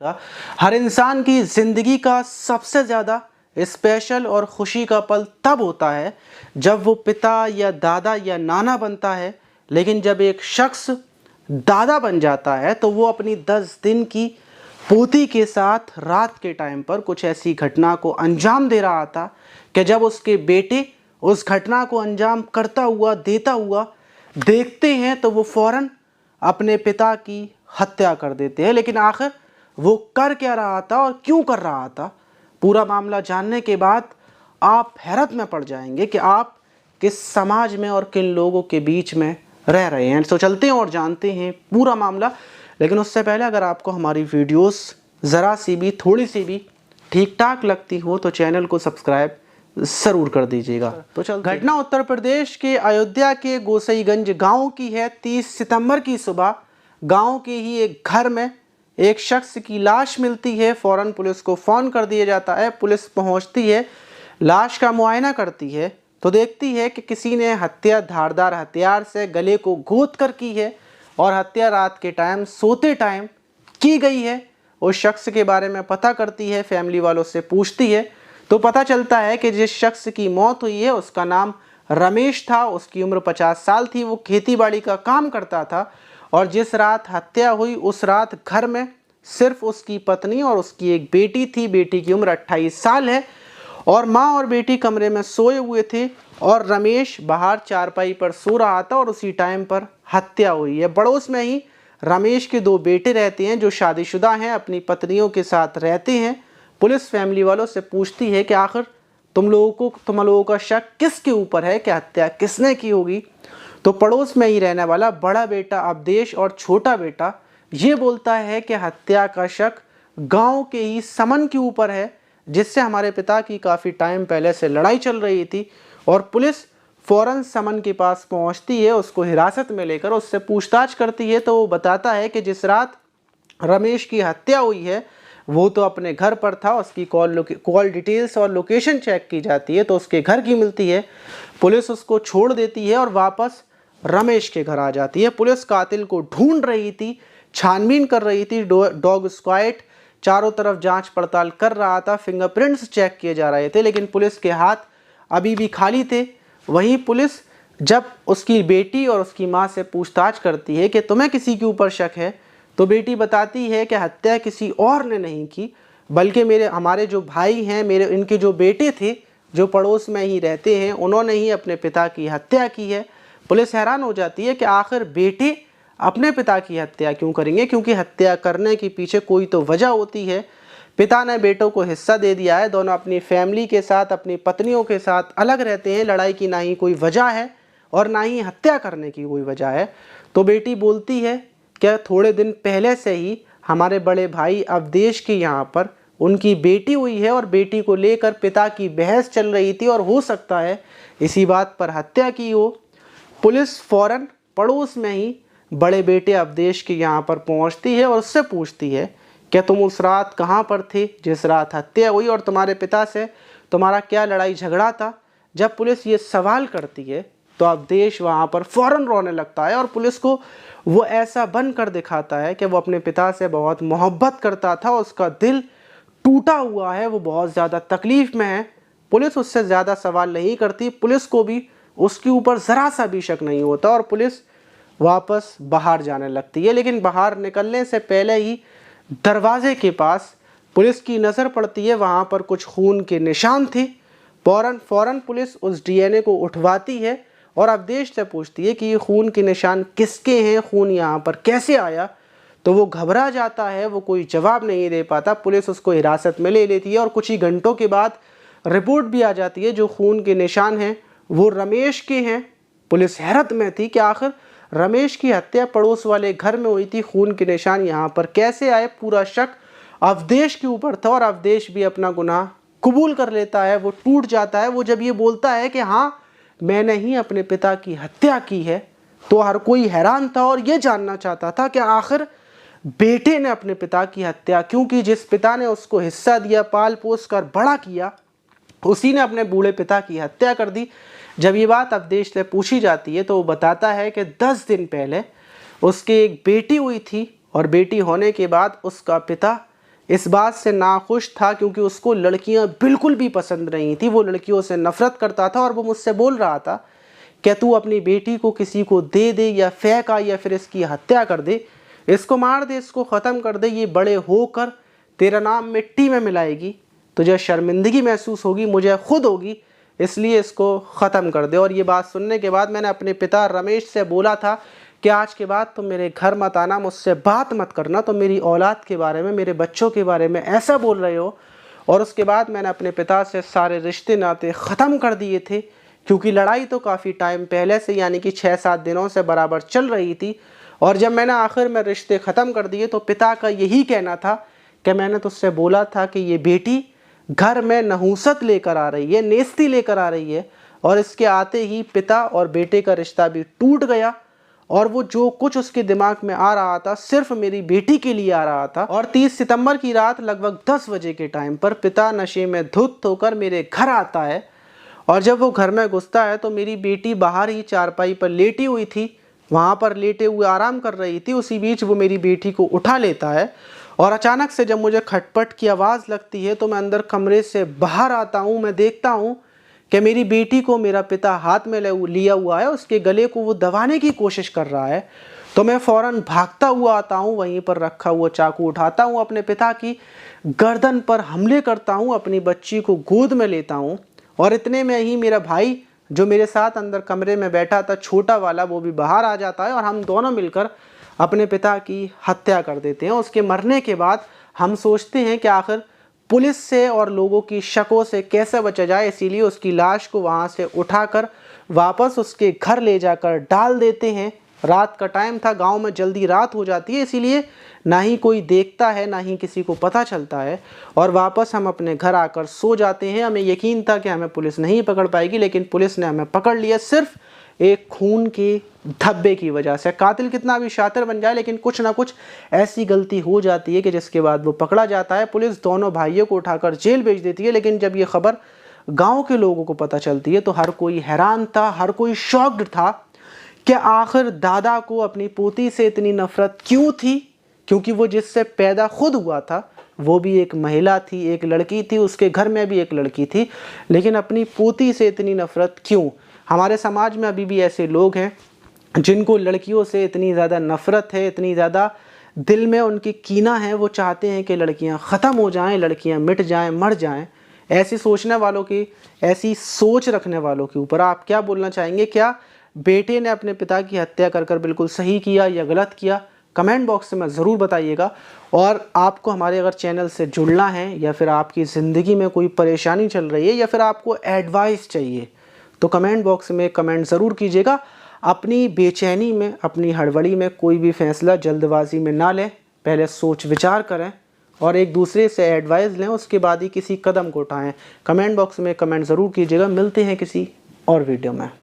हर इंसान की ज़िंदगी का सबसे ज़्यादा स्पेशल और खुशी का पल तब होता है जब वो पिता या दादा या नाना बनता है। लेकिन जब एक शख्स दादा बन जाता है तो वो अपनी 10 दिन की पोती के साथ रात के टाइम पर कुछ ऐसी घटना को अंजाम दे रहा था कि जब उसके बेटे उस घटना को अंजाम करता हुआ देता हुआ देखते हैं तो वो फ़ौरन अपने पिता की हत्या कर देते हैं। लेकिन आखिर वो कर क्या रहा था और क्यों कर रहा था, पूरा मामला जानने के बाद आप हैरत में पड़ जाएंगे कि आप किस समाज में और किन लोगों के बीच में रह रहे हैं। तो चलते हैं और जानते हैं पूरा मामला। लेकिन उससे पहले अगर आपको हमारी वीडियोस ज़रा सी भी थोड़ी सी भी ठीक ठाक लगती हो तो चैनल को सब्सक्राइब ज़रूर कर दीजिएगा। तो चल, घटना उत्तर प्रदेश के अयोध्या के गोसाईगंज गांव की है। 30 सितंबर की सुबह गांव के ही एक घर में एक शख्स की लाश मिलती है। फ़ौरन पुलिस को फ़ोन कर दिया जाता है। पुलिस पहुंचती है, लाश का मुआयना करती है तो देखती है कि किसी ने हत्या धारदार हथियार से गले को गोद कर की है और हत्या रात के टाइम सोते टाइम की गई है। उस शख्स के बारे में पता करती है, फैमिली वालों से पूछती है तो पता चलता है कि जिस शख्स की मौत हुई है उसका नाम रमेश था। उसकी उम्र 50 साल थी। वो खेतीबाड़ी का काम करता था और जिस रात हत्या हुई उस रात घर में सिर्फ उसकी पत्नी और उसकी एक बेटी थी। बेटी की उम्र 28 साल है और माँ और बेटी कमरे में सोए हुए थे और रमेश बाहर चारपाई पर सो रहा था और उसी टाइम पर हत्या हुई है। पड़ोस में ही रमेश के 2 बेटे रहते हैं जो शादीशुदा हैं, अपनी पत्नियों के साथ रहते हैं। पुलिस फैमिली वालों से पूछती है कि आखिर तुम लोगों का शक किसके ऊपर है कि हत्या किसने की होगी। तो पड़ोस में ही रहने वाला बड़ा बेटा अवधेश और छोटा बेटा ये बोलता है कि हत्या का शक गांव के ही समन के ऊपर है, जिससे हमारे पिता की काफ़ी टाइम पहले से लड़ाई चल रही थी। और पुलिस फ़ौरन समन के पास पहुंचती है, उसको हिरासत में लेकर उससे पूछताछ करती है तो वो बताता है कि जिस रात रमेश की हत्या हुई है वो तो अपने घर पर था। उसकी कॉल डिटेल्स और लोकेशन चेक की जाती है तो उसके घर की मिलती है। पुलिस उसको छोड़ देती है और वापस रमेश के घर आ जाती है। पुलिस कातिल को ढूंढ रही थी, छानबीन कर रही थी। डॉग स्क्वाड चारों तरफ जांच पड़ताल कर रहा था, फिंगरप्रिंट्स चेक किए जा रहे थे, लेकिन पुलिस के हाथ अभी भी खाली थे। वहीं पुलिस जब उसकी बेटी और उसकी माँ से पूछताछ करती है कि तुम्हें किसी के ऊपर शक है तो बेटी बताती है कि हत्या किसी और ने नहीं की बल्कि हमारे जो भाई हैं, इनके जो बेटे थे जो पड़ोस में ही रहते हैं, उन्होंने ही अपने पिता की हत्या की है। पुलिस हैरान हो जाती है कि आखिर बेटे अपने पिता की हत्या क्यों करेंगे, क्योंकि हत्या करने के पीछे कोई तो वजह होती है। पिता ने बेटों को हिस्सा दे दिया है, दोनों अपनी फैमिली के साथ अपनी पत्नियों के साथ अलग रहते हैं। लड़ाई की ना ही कोई वजह है और ना ही हत्या करने की कोई वजह है। तो बेटी बोलती है कि थोड़े दिन पहले से ही हमारे बड़े भाई अवधेश के यहाँ पर उनकी बेटी हुई है और बेटी को लेकर पिता की बहस चल रही थी और हो सकता है इसी बात पर हत्या की हो। पुलिस फ़ौरन पड़ोस में ही बड़े बेटे अवधेश के यहाँ पर पहुँचती है और उससे पूछती है कि तुम उस रात कहाँ पर थे जिस रात हत्या हुई और तुम्हारे पिता से तुम्हारा क्या लड़ाई झगड़ा था। जब पुलिस ये सवाल करती है तो अवधेश वहाँ पर फ़ौरन रोने लगता है और पुलिस को वो ऐसा बन कर दिखाता है कि वो अपने पिता से बहुत मोहब्बत करता था, उसका दिल टूटा हुआ है, वो बहुत ज़्यादा तकलीफ़ में है। पुलिस उससे ज़्यादा सवाल नहीं करती, पुलिस को भी उसके ऊपर ज़रा सा भी शक नहीं होता और पुलिस वापस बाहर जाने लगती है। लेकिन बाहर निकलने से पहले ही दरवाजे के पास पुलिस की नज़र पड़ती है, वहाँ पर कुछ खून के निशान थे। फ़ौरन पुलिस उस डीएनए को उठवाती है और अवधेश से पूछती है कि ये खून के निशान किसके हैं, खून यहाँ पर कैसे आया। तो वो घबरा जाता है, वो कोई जवाब नहीं दे पाता। पुलिस उसको हिरासत में ले लेती है और कुछ ही घंटों के बाद रिपोर्ट भी आ जाती है। जो खून के निशान हैं वो रमेश के हैं। पुलिस हैरत में थी कि आखिर रमेश की हत्या पड़ोस वाले घर में हुई थी, खून के निशान यहाँ पर कैसे आए। पूरा शक अवधेश के ऊपर था और अवधेश भी अपना गुनाह कबूल कर लेता है, वो टूट जाता है। वो जब ये बोलता है कि हाँ मैंने ही अपने पिता की हत्या की है तो हर कोई हैरान था और ये जानना चाहता था कि आखिर बेटे ने अपने पिता की हत्या क्यों की। जिस पिता ने उसको हिस्सा दिया, पाल पोस कर बड़ा किया, उसी ने अपने बूढ़े पिता की हत्या कर दी। जब ये बात अवधेश से पूछी जाती है तो वो बताता है कि 10 दिन पहले उसकी एक बेटी हुई थी और बेटी होने के बाद उसका पिता इस बात से नाखुश था क्योंकि उसको लड़कियां बिल्कुल भी पसंद नहीं थी। वो लड़कियों से नफरत करता था और वो मुझसे बोल रहा था कि तू अपनी बेटी को किसी को दे दे या फेंक आ या फिर इसकी हत्या कर दे, इसको मार दे, इसको ख़त्म कर दे, ये बड़े होकर तेरा नाम मिट्टी में मिलाएगी, तुझे शर्मिंदगी महसूस होगी, मुझे खुद होगी, इसलिए इसको ख़त्म कर दे। और ये बात सुनने के बाद मैंने अपने पिता रमेश से बोला था कि आज के बाद तुम मेरे घर मत आना, मुझसे बात मत करना, तो मेरी औलाद के बारे में, मेरे बच्चों के बारे में ऐसा बोल रहे हो। और उसके बाद मैंने अपने पिता से सारे रिश्ते नाते ख़त्म कर दिए थे, क्योंकि लड़ाई तो काफ़ी टाइम पहले से यानी कि 6-7 दिनों से बराबर चल रही थी। और जब मैंने आखिर में रिश्ते ख़त्म कर दिए तो पिता का यही कहना था कि मैंने तुझसे बोला था कि ये बेटी घर में नहूसत लेकर आ रही है, नेस्ती लेकर आ रही है। और इसके आते ही पिता और बेटे का रिश्ता भी टूट गया और वो जो कुछ उसके दिमाग में आ रहा था सिर्फ मेरी बेटी के लिए आ रहा था। और 30 सितंबर की रात लगभग 10 बजे के टाइम पर पिता नशे में धुत होकर मेरे घर आता है और जब वो घर में घुसता है तो मेरी बेटी बाहर ही चारपाई पर लेटी हुई थी, वहाँ पर लेटे हुए आराम कर रही थी। उसी बीच वो मेरी बेटी को उठा लेता है और अचानक से जब मुझे खटपट की आवाज़ लगती है तो मैं अंदर कमरे से बाहर आता हूँ। मैं देखता हूँ कि मेरी बेटी को मेरा पिता हाथ में लिया हुआ है, उसके गले को वो दबाने की कोशिश कर रहा है। तो मैं फ़ौरन भागता हुआ आता हूँ, वहीं पर रखा हुआ चाकू उठाता हूँ, अपने पिता की गर्दन पर हमले करता हूँ, अपनी बच्ची को गोद में लेता हूँ। और इतने में ही मेरा भाई जो मेरे साथ अंदर कमरे में बैठा था, छोटा वाला, वो भी बाहर आ जाता है और हम दोनों मिलकर अपने पिता की हत्या कर देते हैं। उसके मरने के बाद हम सोचते हैं कि आखिर पुलिस से और लोगों की शकों से कैसे बचा जाए, इसीलिए उसकी लाश को वहाँ से उठाकर वापस उसके घर ले जाकर डाल देते हैं। रात का टाइम था, गांव में जल्दी रात हो जाती है, इसीलिए ना ही कोई देखता है ना ही किसी को पता चलता है। और वापस हम अपने घर आकर सो जाते हैं। हमें यकीन था कि हमें पुलिस नहीं पकड़ पाएगी, लेकिन पुलिस ने हमें पकड़ लिया सिर्फ एक खून के धब्बे की वजह से। कातिल कितना भी शातिर बन जाए, लेकिन कुछ ना कुछ ऐसी गलती हो जाती है कि जिसके बाद वो पकड़ा जाता है। पुलिस दोनों भाइयों को उठाकर जेल भेज देती है। लेकिन जब ये खबर गांव के लोगों को पता चलती है तो हर कोई हैरान था, हर कोई शॉक्ड था कि आखिर दादा को अपनी पोती से इतनी नफरत क्यों थी, क्योंकि वो जिससे पैदा खुद हुआ था वो भी एक महिला थी, एक लड़की थी, उसके घर में भी एक लड़की थी, लेकिन अपनी पोती से इतनी नफरत क्यों। हमारे समाज में अभी भी ऐसे लोग हैं जिनको लड़कियों से इतनी ज़्यादा नफ़रत है, इतनी ज़्यादा दिल में उनकी कीना है, वो चाहते हैं कि लड़कियां ख़त्म हो जाएं, लड़कियां मिट जाएं, मर जाएं। ऐसी सोचने वालों की, ऐसी सोच रखने वालों के ऊपर आप क्या बोलना चाहेंगे? क्या बेटे ने अपने पिता की हत्या कर कर बिल्कुल सही किया या गलत किया? कमेंट बॉक्स में ज़रूर बताइएगा। और आपको हमारे अगर चैनल से जुड़ना है या फिर आपकी ज़िंदगी में कोई परेशानी चल रही है या फिर आपको एडवाइस चाहिए तो कमेंट बॉक्स में कमेंट ज़रूर कीजिएगा। अपनी बेचैनी में, अपनी हड़बड़ी में कोई भी फैसला जल्दबाजी में ना लें, पहले सोच विचार करें और एक दूसरे से एडवाइस लें, उसके बाद ही किसी कदम को उठाएं। कमेंट बॉक्स में कमेंट ज़रूर कीजिएगा। मिलते हैं किसी और वीडियो में।